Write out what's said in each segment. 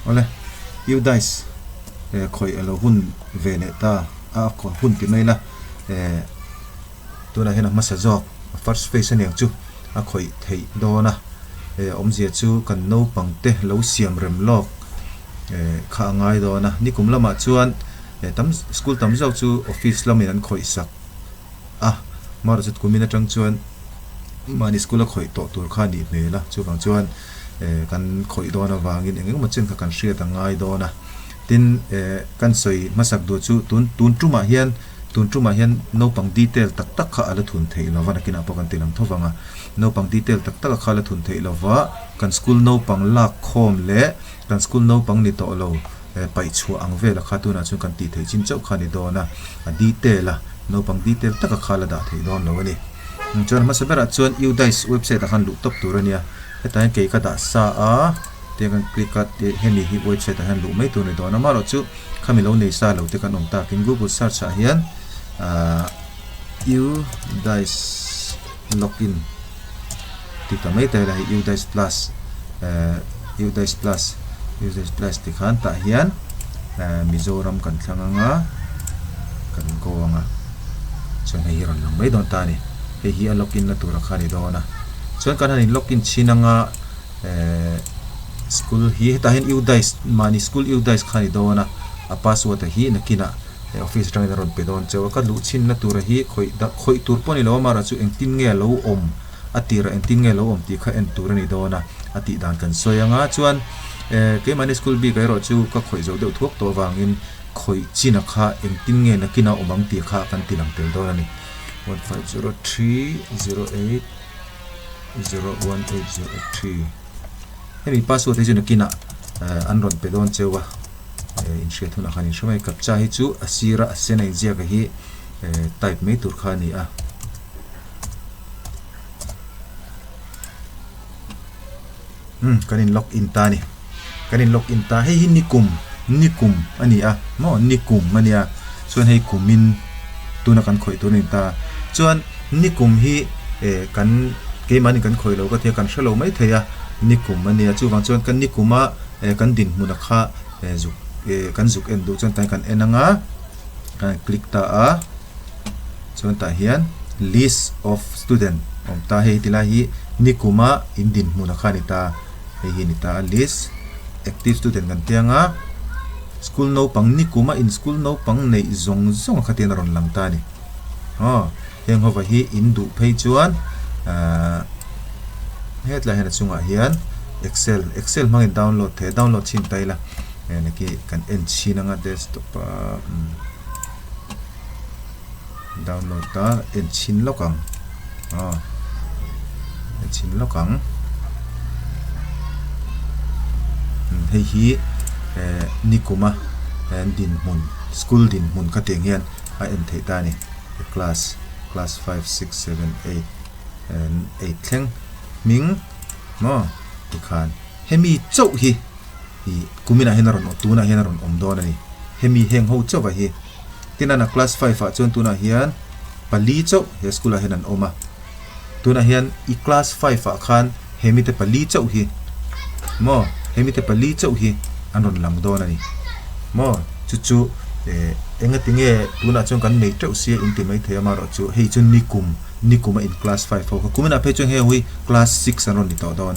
ole UDISE khoi alo hun ve ne ta a ko hun ti mai la tu na hena masa jok first phase ani chu a khoi thei do na om zia chu kan no pangte lo siam rem lok kha ngai do na ni kum lama chuan tam school tam zau chu office lamin an khoi sak mar chut kumina tang chuan mani school a khoi to tur kha ni me la chu bang chuan kan khoi do na wangin engeng ma chen kha kan hria ta ngai do na tin kan soi masak do chu tun truma hian no pang detail tak tak kha ala thun thei lova nakina pokan tilang thowanga no pang detail tak tak kha ala thun thei lova kan school no pang lak khom le kan school no pang ni to lo pai chu ang ve la kha tu na chu kan ti thei chin chau kha ni do na a detail la no pang detail tak kha la da thei don lo ni chuan ma sabera chuan UDISE website han lu top turania hetain ke ka da sa a te kan click at hemi hi website han lu mai tu ni do na ma ro chu khamilo nei sa lo te kan om ta kin Google search a hian UDISE login ti ta mai te la UDISE plus UDISE plus ti khan ta hian Mizoram kan thlanga kan ko anga chuan hei ron lang mai don ta ni hei hi a login na tur kha ni do na chuan kan hanin login chinanga school hi ta hian UDISE mani school UDISE kha ni do na a password hi nakina office tang ron pedon chewa ka lu chin na tur hi khoi tur poni lo mara chu engtin nge lo om atira engtin nge lo om ti kha en tur ni do na ati dan kan soyanga chuan ke mani school bi kai ro chu ka khoi zo de thuak to wangin khoi china kha engtin nge nakina omang ti kha kan tilang tel do na ni 1503080803 hemi password hi chu nakina an ron pedon chewa in share thuna khani shmai kapcha hi chu asira asena izia ka hi type me tur khani a kanin log in ta ni kanin log in ta hei hi nikum ani a mo nikum mania chuan hei kumin tuna kan khoi tunin ta chuan nikum hi kan ke mani kan khoi lo ka the kan shalo mai theya nikum mania chu wang chuan kan nikuma kan din hmuna kha zuk kan zuk en du chuan tai kan enanga kan click ta a chuan ta hian list of student om ta hei tila hi nikuma indin hmuna kha ni ta hei hi ni ta list active student kan tianga school no pang nikuma in school no pang nei zong khatin ron lang ta ni heng hova hi indu phei chuan hetla hena chunga hian excel mangin download chin taila naki kan en chinanga desktop download ta en chin lokang hei hi nikuma din mun school din mun ka teng hian a en thei ta ni class 5 6 7 8 and 8 thleng ming mo tikhan hemi chau hi kumina henaron tuna henaron omdona ni hemi heng ho chawa hi tinana class 5 a chon tuna hian pali chau he school a henan oma tuna hian I class 5 a khan hemi te pali chau hi mo hemi te pali chau hi anon lang dona ni mo chu enga tinge tuna chon kan nei tau sia intimate the ma ro chu hei chun nikuma in class 5 ho kumina pe chon he hui class 6 anon ni to don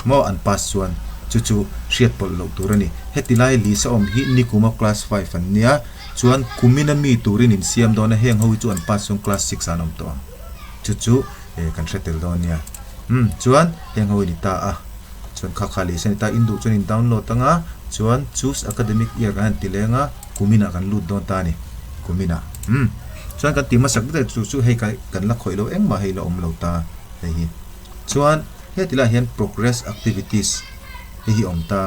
mo an pass chuan chu hriat pol lo turani hetilai li sa om hi nikuma class 5 an nia chuan kumina mi turin in siam dona heng ho chu an pass chung class 6 anom to chu kan hretel don nia chuan heng ho ni ta a chuan khali sen ta indu chuan in download tanga chuan choose academic year kan tilenga kumina kan lut don ta ni kumina chuan kan tima sak de chu hei kan la khoi lo eng ma hei lo om lo ta hei chuan hetila hian progress activities hi omta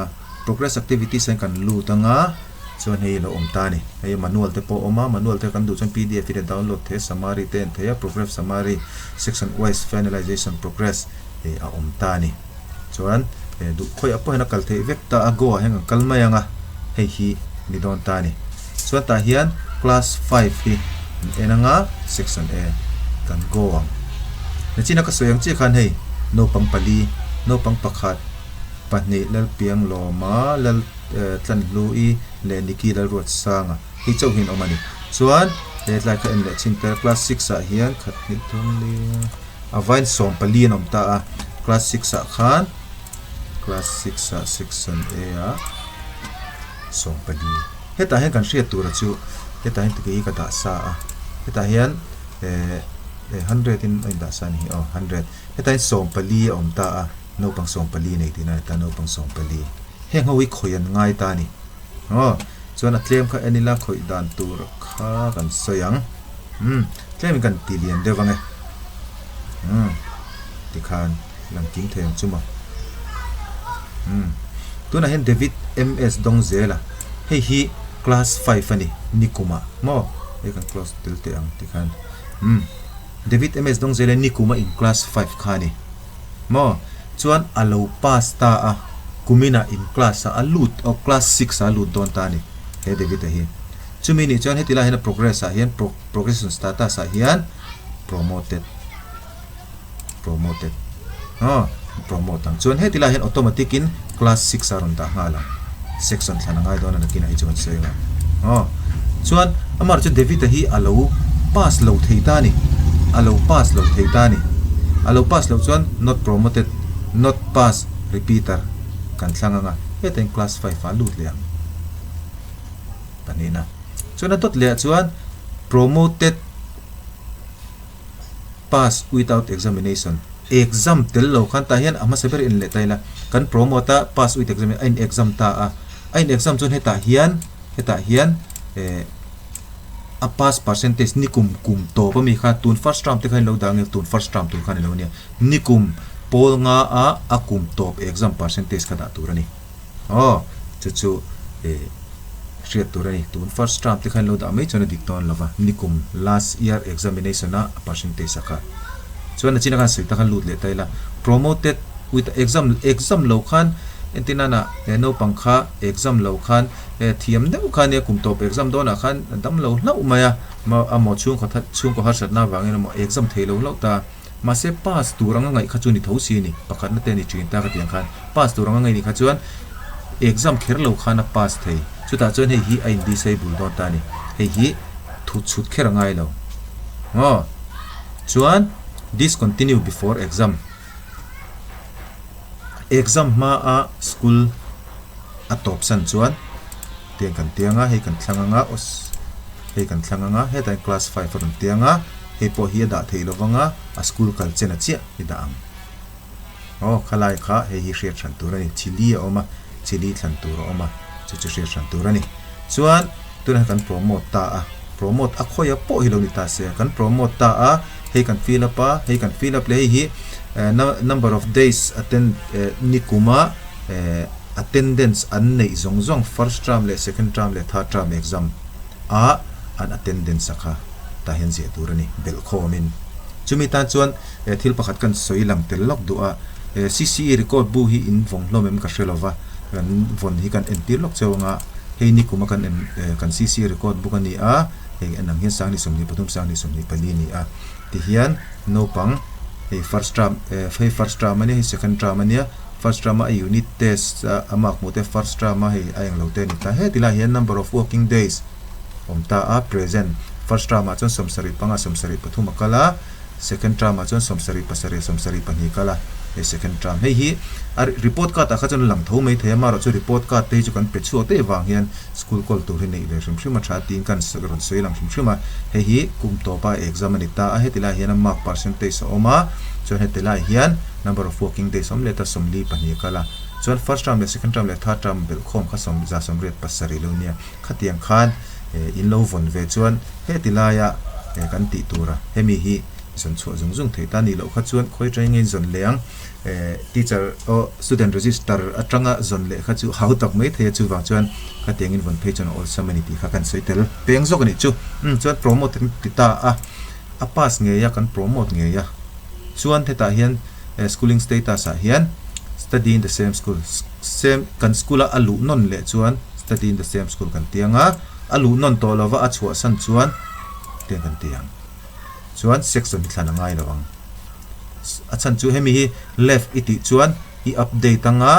progress activities kan lu tanga chuan hei lo omta ni hei manual te po oma manual te kan du chuan PDF ide download the summary ten the progress summary section wise finalization progress a omta ni chuan du khoi apo hena kal the vekta ago heng kalmayanga hei hi ni don ta ni chuan ta hian class 5 hi enanga section A kan go ang nachina ka soyang chi khan hei no pang pali no pang pakhat pani lal piang loma lal tlan lui le niki lal rot sanga hi chau hin omani chuan le lai kha en le chinter class 6 a hian khat ni thum le avain som pali nom ta a class 6 a khan class 6 a section a a som pali heta hen kan hriat tur chu heta hen tiki ka da sa a heta hian 100 in da sa ni 100 heta hen som pali om ta a no pang som pali nei tina ta no pang som pali heng hawi khoyan ngai ta ni chuan a tlem kha anila khoi dan tur kha kan soyang tlem kan tilian dewange tikhan lang king them chuma tuna hen David MS dongzela hei hi class 5 ani nikuma mo e kan close tilte ang tikhan David MS dongzela nikuma in class 5 khani mo chuan alo pass ta a kumina in class a lut o class 6 a lut don ta ni he David a hi chumi ni chuan hetila hen progress a hian progression status a hian promoted promote ang chuan hetila hen automatic in class 6 a ron ta ngala section thana ngai don na kina hi chuan sewa chuan amar chu David a hi alo pass lo theita ni alo pass lo theita ni alo pass lo chuan not promoted not pass repeater kan thlanga nga heten class 5 a lut liang panina chuan a tot le chuan promoted pass without examination exam tel lo khan ta hian ama sever in le taila kan promote pass with examination in exam ta a in exam chun heta hian a pass percentage nikum to pa mi kha tun first round te khain lo dang tun first round tu khan lo nia nikum pol nga a akum top exam percentage kada turani chu share turani tun first round te khain lo da mai chona dikton lova nikum last year examination na percentage saka chuan china kan sui ta kan lut le taila promoted with exam lo khan entina na no pangkha exam lo khan thiam deu khan ya kum top exam dona khan dam lo lau maya ma amo chung ko that chung ko har sat na wangin mo exam thelo lo ta ma se pass turanga ngai kha chuni thosi ni pakhat na te ni chin ta ka tiang khan pass turanga ngai ni kha chuan exam kher lo khan a pass thei chuta chuan hei hi ain disable don ta ni hei hi thu chut kher ngai lo chuan discontinue before exam ma a school a top san chuan tiang kan tianga hei kan thlanga nga hei kan thlanga nga he tai class 5 ron tianga hei po hi da theilo wanga a school kal chena chia ni da ang khalai kha hei hi share than turani chili oma chili than tur oma chu share than turani chuan tuna kan promote ta a promote a khoya po hi lo ni ta se kan promote ta a hei kan fill up le hi number of days attend nikuma attendance an nei zong first term le second term le third term exam an attendance akha ta hen je turani bel khomin chumi ta chuan thil pakhat kan soilang tel lok du a CCE record bu hi in vong hlomem ka shelova kan von hi kan entir lok chewanga hei nikuma kan CCE record bu kan ni a hei anang hian sang ni somni patum sang ni somni pani ni a ti hian no pang hei first term ani second term ani first term a unit test amak mote first term hei ayang lo te ni ta he tila hian number of working days omta a present first term a chon somsari panga somsari pathum kala second term a chon somsari pasari somsari pani kala e second term hei hi report card a khachon lang tho mai the maro chu report card te chu kan pe chu te wang hian school call tur hi nei le shim tha tin kan sagron soilam shim hei hi kum to pa exam ani ta a hetila hian mark percentage oma chon hetila hian number of working days som leta somli pani kala chon first term le second term le third term bel khom kha som za som ret pasari lo nia khatiang khan in lo von ve chuan hetila ya kan ti tura hemi hi zon chu zung thei ta ni lo kha chuan khoi training in zon leang teacher o student register atanga zon le kha chu how tak mai the chu wa chuan kha tengin von page on all community kha kan seitel peng zok ni chu chuan promote ti ta a pass nge ya kan promote nge ya chuan theta hian schooling status a hian study in the same school same kan school a alu non le chuan study in the same school kan tianga alu non to lova a chua san chuan ten kan tiang chuan section thana ngai lawang achan chu hemi hi left iti chuan i update anga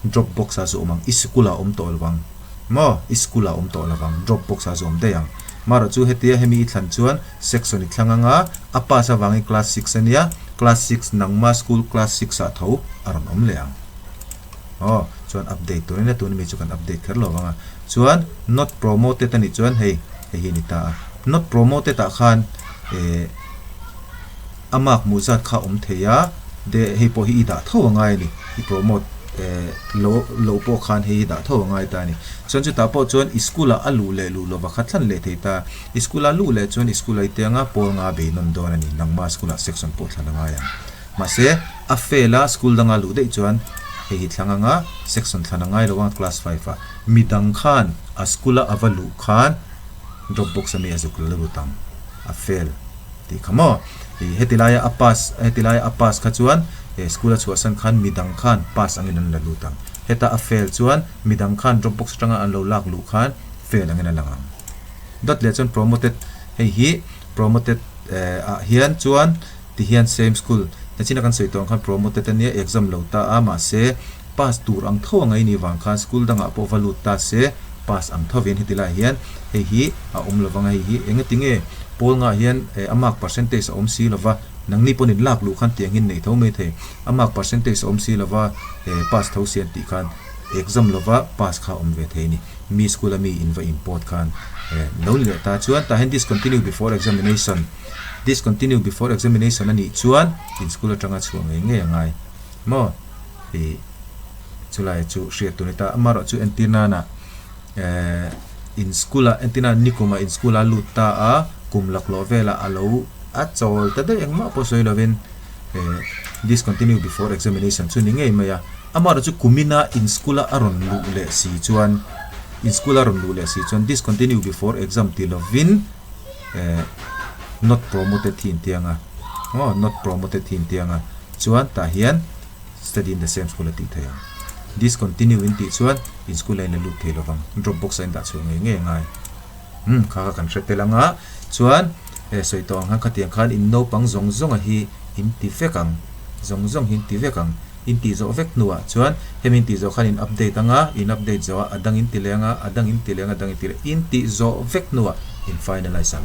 Dropbox a zo mang iskula to lawang mo iskula to lawang Dropbox a zo de yang maro chu hetia hemi thlan chuan section thlanganga apa sa wangi class 6 ania class 6 nangma school class 6 a tho aron leang chuan update to ne tu ni chu kan update kher lo wanga chuan not promoted ani chuan hei ni ta not promoted a khan amak muzat kha theya de hei po hi da tho ngai ni hi promote lo po khan hei da tho ngai ta ni chuan chu ta po chuan school a alu le lu lo ba khatlan le theita school a lu le chuan school ai tenga pol nga be non don ani nangma school a section po thlan nga ya ma se a fela school danga lu de chuan hei thlanga section thlan ngai lo class 5 a midang khan a school a avalu khan Dropbox ami azuk lu tam a fail ti khamo hetilaya apas khachuan school chu san khan midang khan pass angin an la lu tam heta a fail chuan midang khan Dropbox tanga an lo lak lu khan fail angin langang dot le chuan promoted hi promoted a hian chuan ti hian same school tachina kan soitong khan promoted ania exam lo ta ama se pass tur ang tho ngai ni wang khan school danga po valu ta se pass ang thovin hitila hian hi a lawanga hi engatinge pol nga hian amak percentage si lova nangni ponin lak lu khan tiangin nei tho me the amak percentage si lova pass tho sian ti khan exam lova pass kha ve the ni mi school ami inva import khan lo le ta chuan ta hen discontinue before examination ani chuan in school atanga chuang ngai mo chulai chu share tu ta amaro chu antina na in school antina nikuma in school luta a kumlak lovela alo achol ta de engma po soilovin discontinue before examination chu ninge maya amaro chu kumina in school aron lu le si chuan discontinue before exam ti lovin not promoted thin tianga not promoted thin tianga chuan ta hian study in the same school ti thaya discontinue in ti chuan in school line lu thelovang Dropbox in da chu ngai kha kan hretelanga chuan soitong han khatiang khan in no pang zong a hi in ti vekang zong hin ti vekang in ti zo vek nuwa chuan hemin ti zo khan in update zo adang in ti lenga in ti zo vek nuwa in finalizing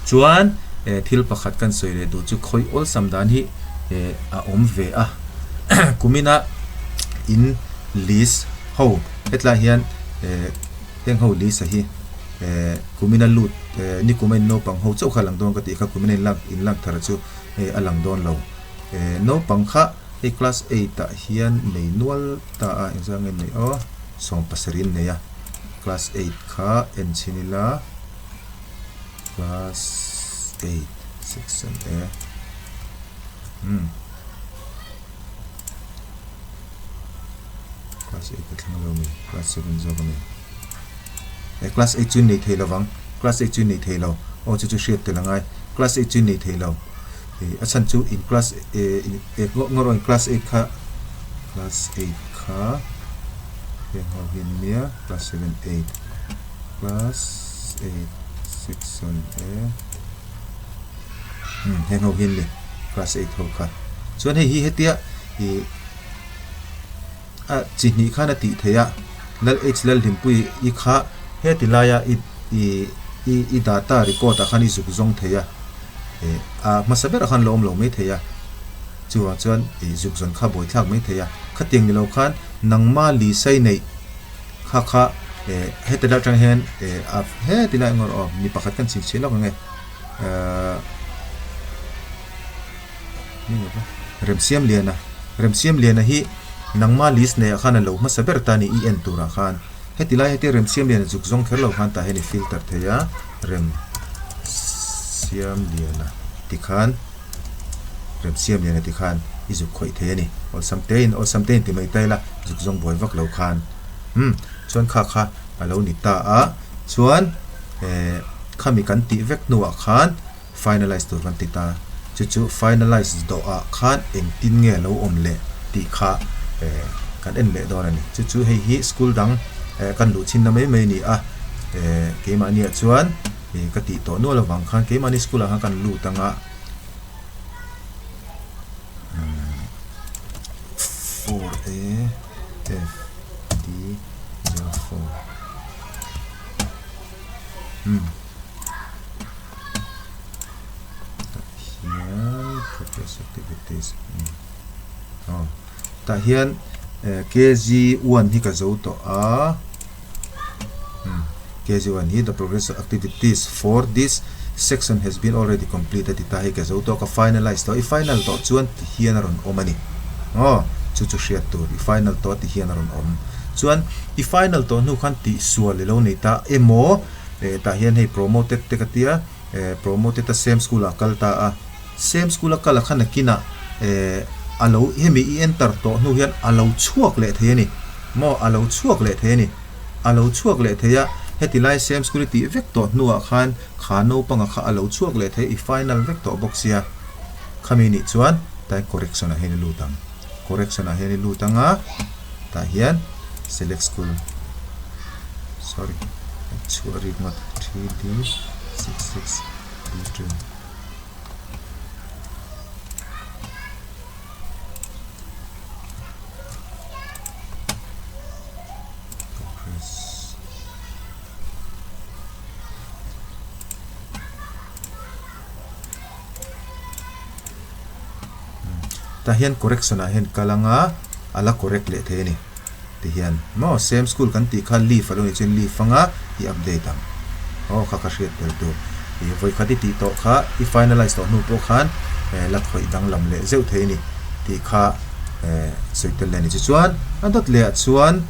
chuan thil pakhat kan soire du chu khoi ol samdan hi a ve a kumina in list ho etla hian heng ho list hi kumina lut ni kumen no pang ho chau khalang don ka ti kha kumina in lak thara chu alang don lo no pang kha class 8 ta hian nei nual ta a exam nei som pasarin ne ya class 8 kha en chinila class 8 section a class 8 thang lo mi class 7 zo mi class 8 chun nei theilawang class 8 chun nei theilo chu shit te langai class 8 chun nei theilo achan chu in class ngoro in class 8 kha he ho hin mia class 7 8 class 8 section a he ho hin le class 8 ho kha chuan hi hetia chini khana ti theya lal h lal himpui I kha he tilaya I data record a khani zuk zong theya masaber khan lom lo me theya chuan zuk zon kha boi thak me theya khating ni lo khan nangma li sai nei kha he tela tang hen he tilai ngor ni pakhat kan chin chelo nge remsiam liana hi nangma list ne khana lo masaber tani en tura khan hetilai heti remsiam liana zuk zong kherlo khan ta heni filter theya rem siam liana tikhan izuk khoi the ni or something ti mai taila zuk zong boi vak lo khan chuan kha alo ni ta a chuan khami kan ti vek nuwa khan finalize tur kan ti ta chu finalize do a khan eng tin nge lo om le ti kha kan en le don ani chu hi school dang kan lu chin na mai ni a ke ma ni chuan ka ti to no la wang khan ke ma ni school ha kan lu tanga 4a hian progress activities ta hian KG1 hi ka zo to a KG1 hi the progress activities for this section has been already completed ta hi ka zo to ka finalize to I final to chuan ti hian ron omani chu share to I final to ti hian ron om chuan I final to nu khan ti sual le lo nei ta emo ta hian hei promoted te katia promoted ta same school akal ta a same school akal khan kina alo hemi I enter to nu hian alo chuak le the ni mo alo chuak le the ni alo chuak le the ya hetilai same school ti vector nu a khan khano panga kha alo chuak le the I final vector box ya khamini chuan ta correction a heni lutang correction a heni lutanga ta hian select school sorry not 3D66 D2 ta hian correction a hen kalanga ala correct le the ni ti hian mo same school kan ti kha leave alo ni chen leave anga I update am kha ka share tel to I voi khati ti to kha I finalize to nu po khan la khoi dang lam le zeu the ni ti kha soitel le ni chuan adot le chuan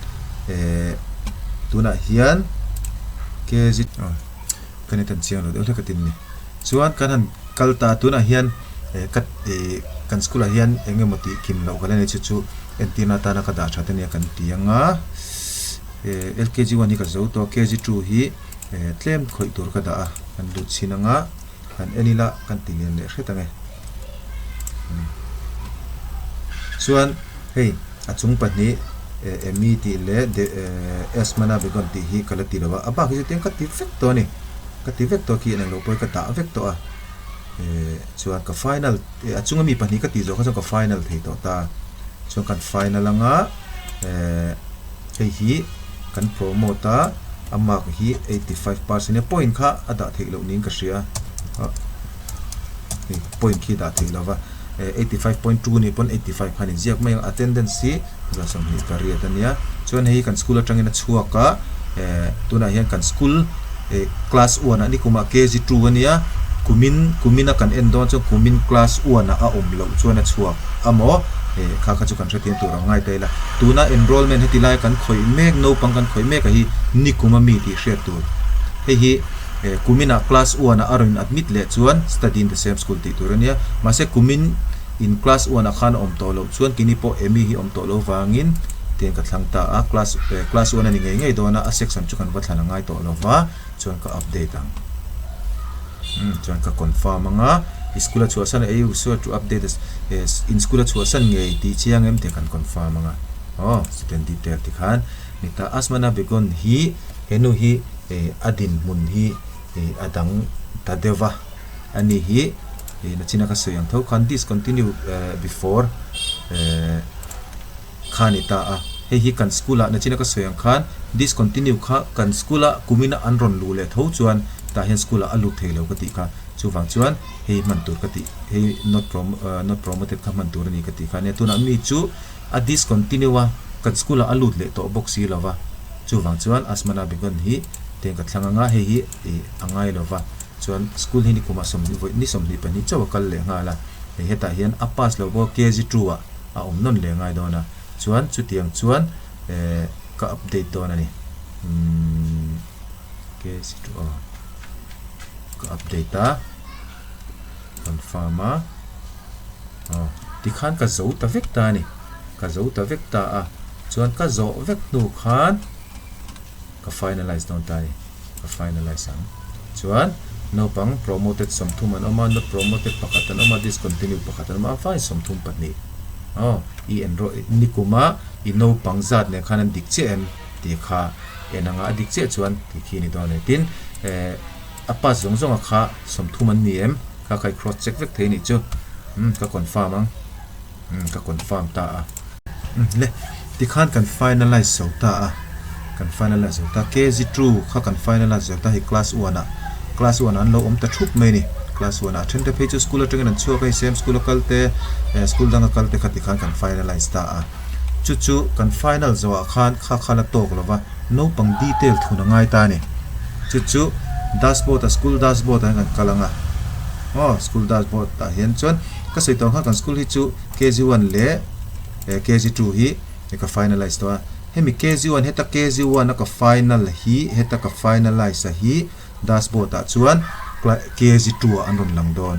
tuna hian KG kan tan chiang lo de ka tin ni chuan kan han kalta tuna hian kat kan school hian engemoti kim lo kala ni chu entina ta na ka da thathe ni kan tianga LKG1 hi ka zo to KG2 hi tlem khoi tur ka da kan lu chinanga kan enila kan tingen le hretange chuan hei achung pani MET le S mana begon ti hi kala ti lawa aba ki ten ka ti vector ni ka ti vector ki na lo poi ka ta vector a chuan ka final achunga mi pani ka ti zo ka final thei to ta chuan kan final anga hi kan promote ama hi 85% point kha ada thei lo ning ka sia point ki da thei lawa 85.2 ni pon 85 khani jiak mai attendance hi ra sam hi career tania chuan hei kan school atangin a chuaka tuna hian kan school class 1 ani kuma KG2 ania kumina kan endon chu kumin class 1 a lo chuan a chuak amo kha chu kan thretin tur ngai taila tuna enrollment hetilai kan khoi mek no pang kan khoi mek hi nikuma mi ti share tur hi kumina class 1 a arin admit le chuan study in the same school ti turania mase kumin in class 1 a khan om to lo chuan kini po emi hi om to lo wangin ten ka thlangta a class 1 ani ngai dona a section chu kan wa thlana ngai to lo wa chuan ka update ang chuan ka confirm anga school chu san eu so to update in school chu san ngai ti chiang em te kan confirm anga student detail ti khan nita asmana begon hi henu hi adin mun hi adang tadeva ani hi na china ka soyang tho khan discontinue before khanita a hi kan skula na china ka soyang khan discontinue kha kan skula kumina anron lu le tho chuan ta hen skula alu thelo ka ti kha chuwang chuan hei mantur ka ti hei not promoted kha mantur ni ka ti kha ne tuna mi chu a discontinue wa kan skula alu le to boxi lawa chuwang chuan asmana begon hi ten ka thlanga hi angai lova chuan school hi ni kuma som ni som ni pani chaw kal le ngala heta hian a pass lo bo KG2 a non le ngai dona chuan chu tiang chuan ka update dona ni KG2 ka update ta confirm ti khan ka zo ta vecta ni ka zo ta vecta a chuan ka zo vec nu khan ka finalize don ta ni ka finalize ang chuan no pang promoted somthum an oma not promoted pakatan oma discontinue pakatan oma fine somthum patni I enroll nikuma I no pang zat ne khanan dikche em ti kha enanga dikche chuan ti khini don tin apa zong kha somthum an ni em ka kai cross check vek the ni chu ka confirm ang ka confirm ta a le ti khan kan finalize so ta a kan finalize ta KG2 kha kan finalize ta hi class 1 a class 1 an lo ta thup mai ni class 1 a then te page school ateng an chu kai same school kalte school danga kalte khati khan kan finalize ta a chu kan final zawa khan khala tok lova no pang detail thuna ngai ta ni chu dashboard school dashboard kan kalanga school dashboard ta hian chuan ka sei tong kan school hi chu KG1 le KG2 hi ka finalize to hemi KG1 heta KG1 ka final hi heta ka finalize hi dashboard ta chuan KG2 an ron lang don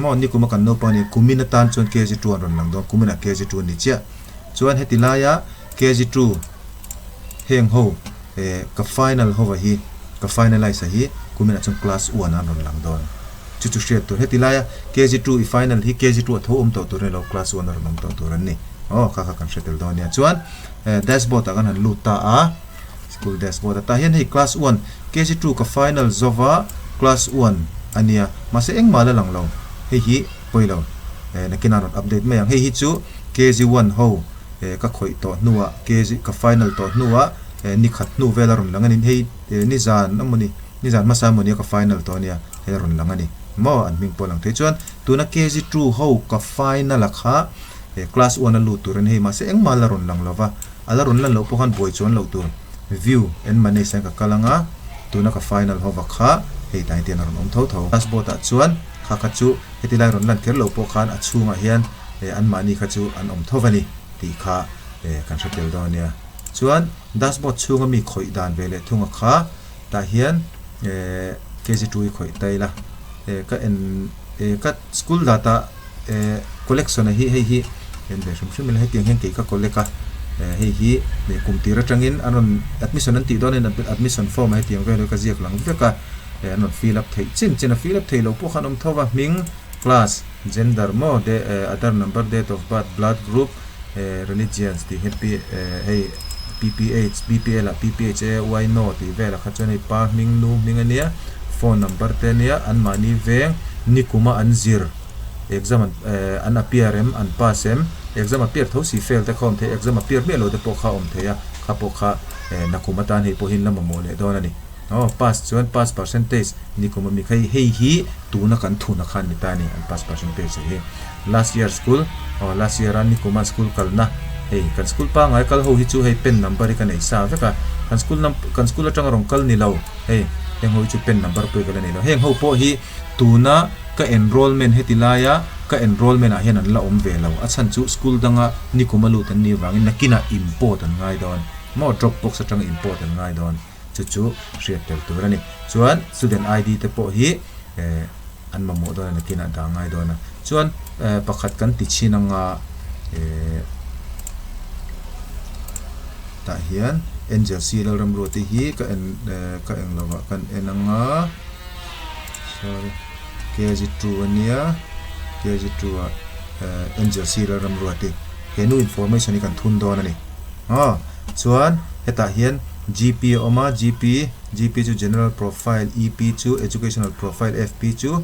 mo ni kuma kan no pani kumina tan chuan KG2 an ron lang don kumina KG2 ni chia chuan hetilaya KG2 heng ho ka final ho hi ka finalize hi kumina chuan class 1 an ron lang don chu share to hetilaya KG2 final hi KG2 tho to to re lo class 1 ron to to ran ni kha kan settle don ya chuan dashboard ta kan lu ta a school dashboard ta hian hi class 1 KG2 ka final zova class 1 ania mase eng mala lang lo hi poilo na kinaron update me yang hi chu KG1 ho ka khoi to nuwa KG ka final to nuwa ni khat nu velaron langanin hei ni zan amuni ni zan masa moni ka final to nia heron langani mo an ming polang the chuan tuna KG2 ho ka final kha class 1 lu turan hei mase eng malaron lang lova alaron lan lo pohan boy chon lo tur view en mane sang ka kalanga tuna ka final ho vakha hei tai ten ron om tho dashboard ta chuan kha kha chu hetilai ron lan ker lo po khan achunga hian an mani kha chu an om thovani ti kha kan setel do nia chuan dashboard chunga mi khoi dan vele thunga kha ta hian KG2 khoi taila ka school data collection hi en be sum sum le he tiang hen ke ka koleka hi me kumtira tangin anon admission an ti don en admission form he tiang velo ka ziak lang veka anon fill up thei chin fill up thei lo po khanom thowa ming class gender mo de Aadhaar number date of birth blood group religions the happy hey PPH BPL PPH why not the vela khachone pa ming nu ming ania phone number te nia an mani veng nikuma an zir exam an appearem an passem exam appear tho si fail te khom the exam appear me lo te po kha om the ya kha po kha nakuma tan he po hin lam mo le don ani pass chuan pass percentage nikuma mi khai hi tu na kan thu na khan ni ta ni an pass percentage he last year school last year an nikuma school kalna hey kan school pa ngai kal ho hi chu hey pen number ka nei sa veka kan school atang rong kal ni lo hey heng ho chu pen number pe kala ni lo heng ho po hi tuna ka enrollment hetilaya ka enrollment a hian an la om ve lo achan chu school danga nikuma lu tan ni wangin nakina important ngai don mo drop box atang important ngai don chu share tel turani chuan student ID te po hi an mamo don nakina da ngai don chuan pakhat kan ti chinanga ta hian angel seal ram roti hi ka en lawa kan enanga sorry KG2 ania KG2 angel seal ram roti henu information kan thun don ani chuan heta hian GP oma GP chu general profile EP chu educational profile FP chu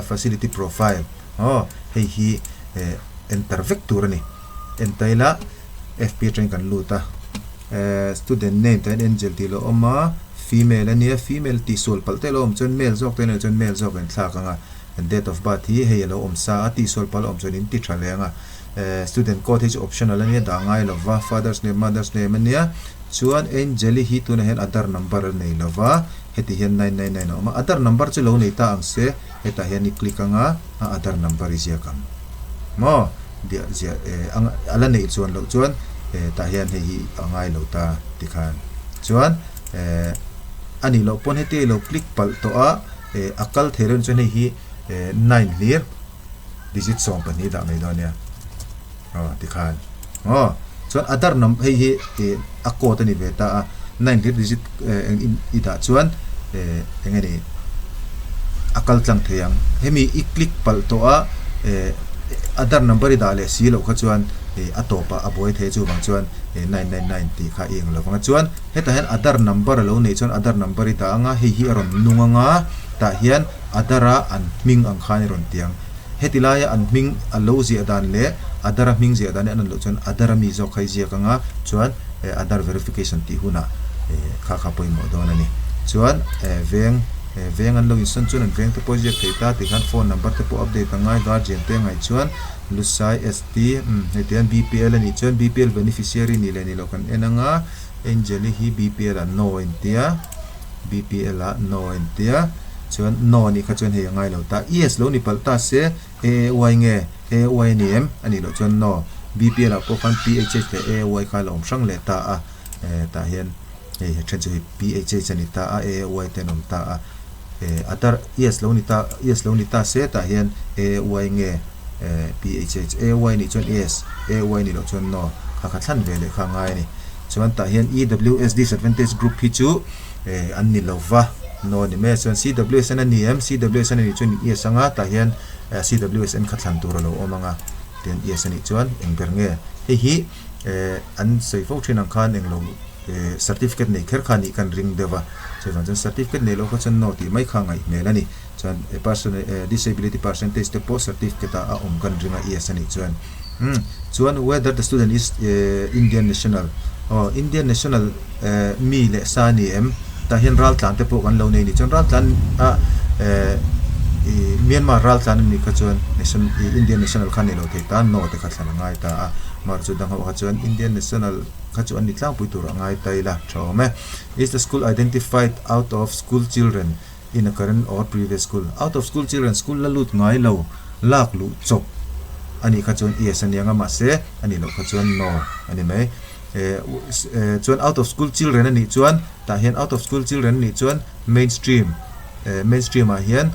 facility profile hei hi enter vector ani entaila FP train kan luta student name ten angel tilo oma female ania female ti sol palte lo om chon male jok ten chon male jok en thla kanga date of birth hi helo om sa ti sol pal om chon in ti thalenga student code is optional ania da ngai lova father's name mother's name ania chuan angel hi tu na hen Aadhaar number nei lova heti hian 999 oma Aadhaar number chu lo nei ta ang se heta hian ni click anga Aadhaar number is yakam mo dia ang ala nei chuan lo chuan ta hian hi angai lo ta tikhan chuan ani lo pon heti lo click pal to a akal theren chuan hi 9 lir digit song pani da mai donia tikhan chuan Aadhaar number hi akko ta ni beta 9 lir digit ida chuan engani akal tlang theyang hemi I click pal to a Aadhaar number ida le si lo kha chuan atopa aboy the chu bang chuan 999 ti kha ing lo bang chuan heta hen Aadhaar number lo nei chuan Aadhaar number ita anga hi aron nunganga ta hian Aadhaara an ming ang khani ron tiang hetilaya an ming alo zi adan le Aadhaara ming zi adan an lo chuan Aadhaara mi zo khai zi kanga chuan Aadhaar verification ti huna kha poi mo don ani chuan veng an lo in sun chun an veng te project te ta ti khan phone number te po update angai guardian te ngai chuan lusai st hetian bpl ani chuan bpl beneficiary ni le ni lo kan enanga angeli hi bpl a no intia bpl a no intia chuan no ni kha chuan he ngai lo ta yes lo ni palta se ay nge ay nim ani lo chuan no bpl a po khan phh te ay kha lo sang le ta a ta hian chen chu phh ani ta a ay te nom ta a atar yes lo ni ta se ta hian ay nge phh ay ni chuan yes ay ni lo chuan no kha thlan ve le kha ngai ni chuan ta hian ews disadvantage group hi chu an ni lo va no ni me chuan cws an ni cws an ni chuan yes anga ta hian cws an kha thlan tur lo omanga ten yes ani chuan engber nge hi an sei fo thin ang khan eng lo certificate nei kher khani kan ring deva chuan certificate nei lo ko chuan no ti mai kha ngai melani chuan person disability percentage te po certificate a kan ringa yes ani chuan whether the student is Indian national or Indian national mi le sani ta hian ral tlan te po kan lo nei ni chuan ral tlan a Myanmar ral tlan ni ka chuan Indian national khan ni lo the ta no te kha thlan ngai ta a mar chu dang ha chuan Indian national kha chu an ni tlang pui tur ngai taila thome is the school identified out of school children in a current or previous school out of school children school la lut ngai lo lak lu chop ani kha chuan yes ani anga ma se ani lo kha chuan no ani mai chuan out of school children ani chuan ta hian out of school children ni chuan mainstream a hian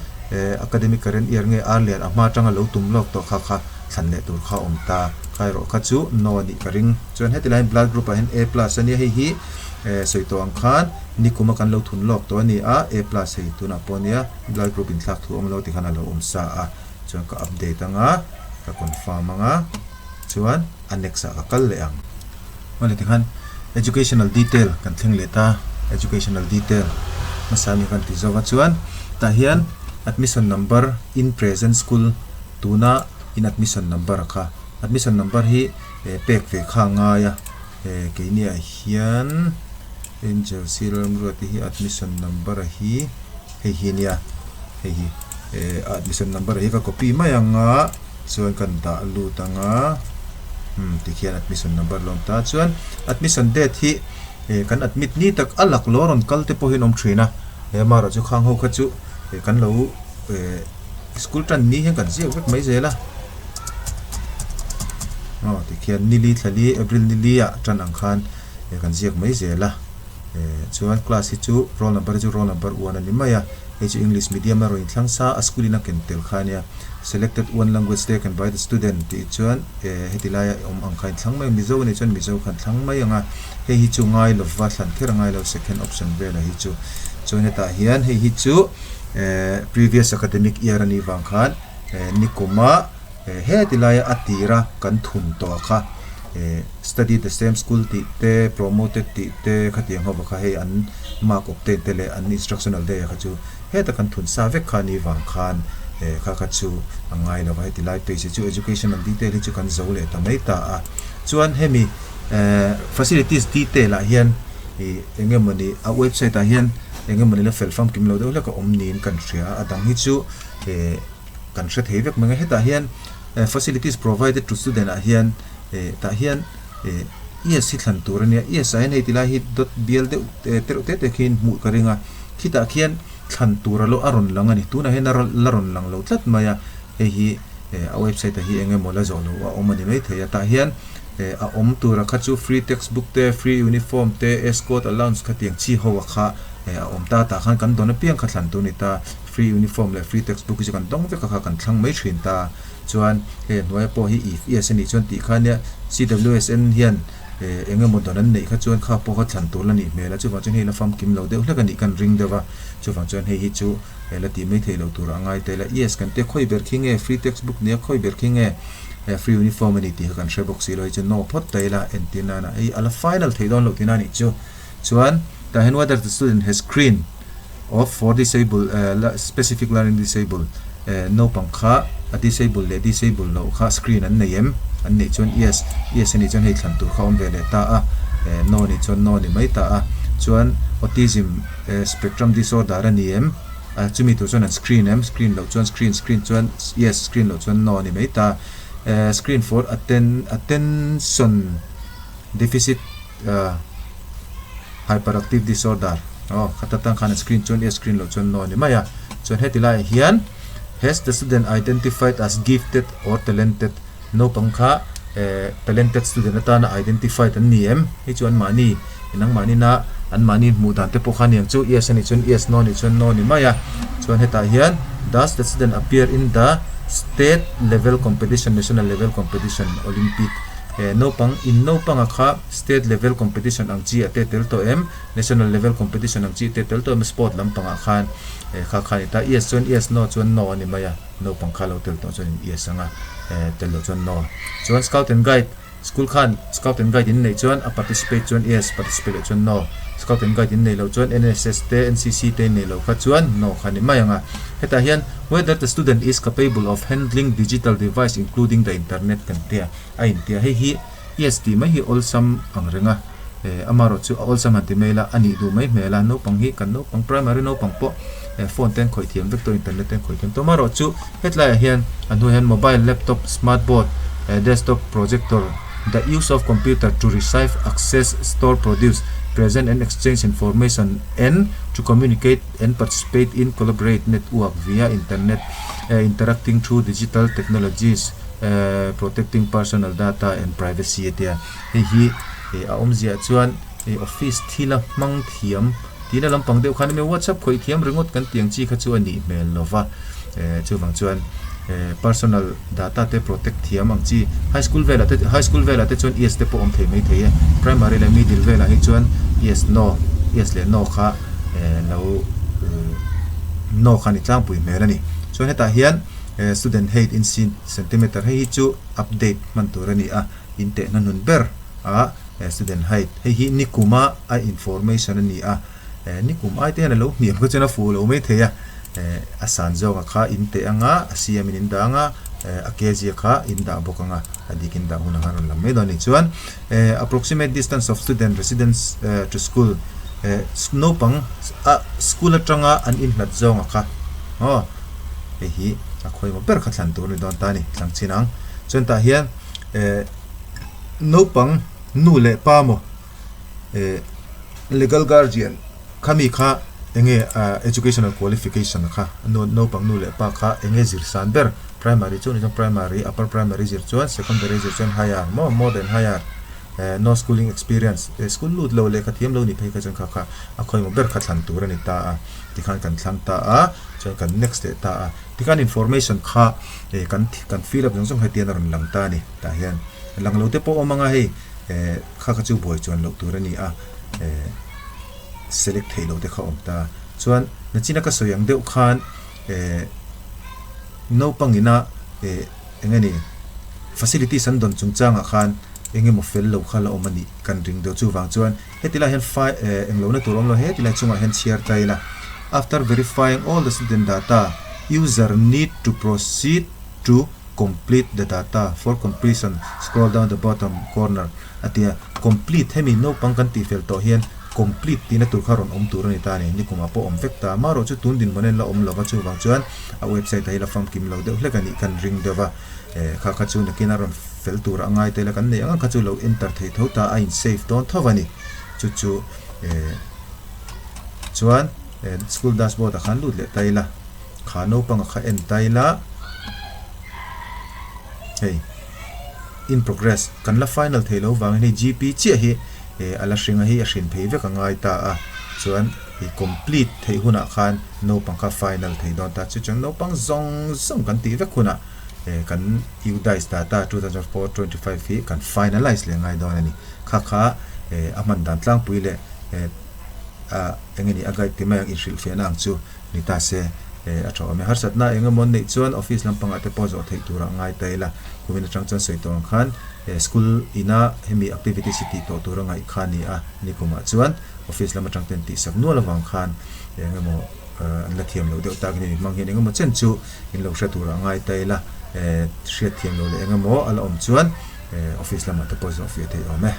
academic current year nge arlian ama tanga lo tum lok to kha thlan le tur kha om ta khairo kha chu no ni karing chuan headline blood group a hian a+ ani hi soito ang khan ni kuma kan lo thun lok to ani a hei tuna ponia blood group in thlak thu om lo ti khana lo om sa a chuan ka update anga ka confirm anga chuan annex a kal le ang wala ti khan educational detail kan thleng le ta educational detail masami kan ti zawa chuan ta hian admission number in present school tuna in admission number kha admission number hi pek ve kha nga ya ke ni a hian angel serum roti hi admission number hi nia hi admission number hi ka copy ma yanga chuan kan da lu tanga ti khian admission number lom ta chuan admission date hi kan admit ni tak alak loron kalte po hinom thina mara chu khang ho kha chu kan lo school tan ni hian kan ziak vek mai zela ti khian nili thali april nili a tan ang khan kan ziak mai zela chuan class hi chu roll number 1 ani maya English medium ro in thlangsa a school ina kentel khania selected one language taken by the student ti chuan hetilaya ang khain thangmai mizo ni chuan mizo khan thangmai anga hi chu ngai lo va thlan thera ngai lo second option vela hi chu chuan heta hian hi chu previous academic year ani wang khan nikuma hetilaya atira kan thun to kha study the same school ti te promoted ti te khatiang ho kha he an mark of te le an instructional day kha chu heta kan thun sa vek khani wang khan kha chu angai lo vai ti lai page chu educational detail hi chu kan zo le ta mai ta a chuan hemi facilities detail a hian engemani a website a hian engemani la fel fam kim lo de la ka omnin kan ria adang hi chu kan hret hevek manga heta hian facilities provided to student a hian ta hian yes hi thlan tur ania yes ai nei tila hi .bl de te khin mu karinga khita khian thlan tur lo aron lang ani tuna hen laron lang lo tlat maya hi a website hi engemola zo lo a omani mai theya ta hian a om tura kha chu free textbook te free uniform te escort allowance khatiang chi ho kha a om ta khan kan don piang kha thlan tu ni ta free uniform le free textbook ji kan dong ve kha kan thlang mai thin ta chuan noi po hi if yes ani chuan ti khania cwsn hian engemaw donan nei kha chuan kha po kha thlan tur lani mela chu wang chuan hei la fam kim lo deuh hlekani kan ring dewa chu wang chuan hei hi chu la ti mai thei lo tur angai te la yes kan te khoi ber khinge free textbook ne khoi ber khinge free uniform ani ti kan share box lo chu no phot taila entina na ei ala final thei don lo tina ni chu chuan ta hen whether the student has screen of for disabled specific learning disabled no pangkha a disable le disable lo kha screen an nei an nei chuan yes ani chuan hei thlan tur kha om ve le ta a no ni chuan no ni mai ta a chuan autism spectrum disorder ani em chumi tu chuan an screen screen lo chuan screen chuan yes screen lo chuan no ni mai ta screen for attention deficit hyperactive disorder khatatang khan screen chuan yes screen lo chuan no ni maya chuan hetilai hian has the student identified as gifted or talented no pangkha talented student atana identified an ni em hi chuan mani inang mani na an mani mudan te pokhan yang chu yes ani chuan yes no ni chuan no ni maya chuan heta hian does the student appear in the state level competition, national level competition, olympic no pang akha state level competition ang chi ate tel to em national level competition ang chi te tel to em sport lam pang akhan kha ta yes chuan yes no chuan no ani maya no pang kha lo tel to chuan yes anga tel lo chuan no chuan scout and guide school khan scout and guide in nei chuan a participate chuan yes participate chuan no scout and guide in nei lo chuan NSS te NCC te nei lo kha chuan no khani mai anga heta hian whether the student is capable of handling digital device including the internet kan tia ai tia hi yes ti mai hi olsam angrenga amaro chu olsam hanti mela ani du mai mela no pang hi kan no pang primary no pang po phone ten khoi thiam vector internet ten khoi thiam to maro chu hetlai hian anu hian mobile laptop smartboard desktop projector the use of computer to receive access store produce present and exchange information and to communicate and participate in collaborate network via internet interacting through digital technologies protecting personal data and privacy tia hi aomzia chuan office thila mang thiam tina lampang deuh khan me whatsapp khoi thiam ringot kan tiang chi kha chu ani mail lova chuwang chuan personal data te protect thiam ang chi high school vela te chuan yes te po om thei mai thei primary le middle vela hi chuan yes no yes le no kha lo no khani tlang pui melani chuan heta hian student height in centimeter hi chu update man turani inte nanun ber student height hi nikuma information ani nikuma ai te na lo niam ko chena fu lo mai thei asan zonga kha inte anga asiam in danga akeji kha inda bokanga adikin da huna haron lam me doni chuan approximate distance of student residence to school no pang school atanga an in lat zonga kha hi akhoi mo ber khatlan tur ni don tani tlang chinang chuan ta hian no pang nu le pa mo legal guardian khami kha enge educational qualification kha no pang nu le pa kha enge zirsan ber primary chu ni primary upper primary zir chuan secondary zir chuan higher more than higher no schooling experience school lut lo le ka thiam lo ni phei ka chang kha akhoi mo ber kha thlan tur ani ta tikhan kan thlang ta chuan kan next ta tikhan information kha kan fill up jong hetian ron lang ta ni ta hian lang lo te po omanga hei kha chu boi chuan lo tur ani select thei lo te kha omta chuan nachina ka soyang deuh khan no pangina engani facilities an don chungchanga khan enge mo fel lo khala omani kan ring deuh chu wang chuan hetila hen englo na turom lo hetila chunga hen share taila after verifying all the student data user need to proceed to complete the data. For completion scroll down the bottom corner atia complete hemi no pangkan ti fel to hian complete tina tur kharon tur ni tani ni kuma po vekta maro chu tun din monen la lo ka chu wang chuan a website ai la fam kim lo de hlekani kan ring dewa kha chu na kinaron fel tur angai te la kan ne anga kha chu lo enter thei thota a in save don thawani chu chuan school dashboard a khan lut le taila khano pang kha en taila hey in progress kan la final thelo wang ni gp chi hi ala shringa hi a hrin phei vek angai ta chuan hi complete thei huna khan no pang kha final thei don ta chu chang no pang zong kan ti vek huna kan UDISE data 2004-25 hi kan finalize le ngai don ani kha aman dan tlang puile engeni agai ti mai in shil fe nang chu ni ta se atho me har satna engamon nei chuan office lampang ate pozo thei tura ngai taila kumina changchan seitong khan school ina hemi activity city to tura ngai khani ni kuma chuan office lama changten ti sak nuala wang khan engamo la thiam lo de tak ni mang hin engamo chen chu in lo tura ngai taila hriat thiam lo le engamo ala om chuan office lama te pozo office thei ome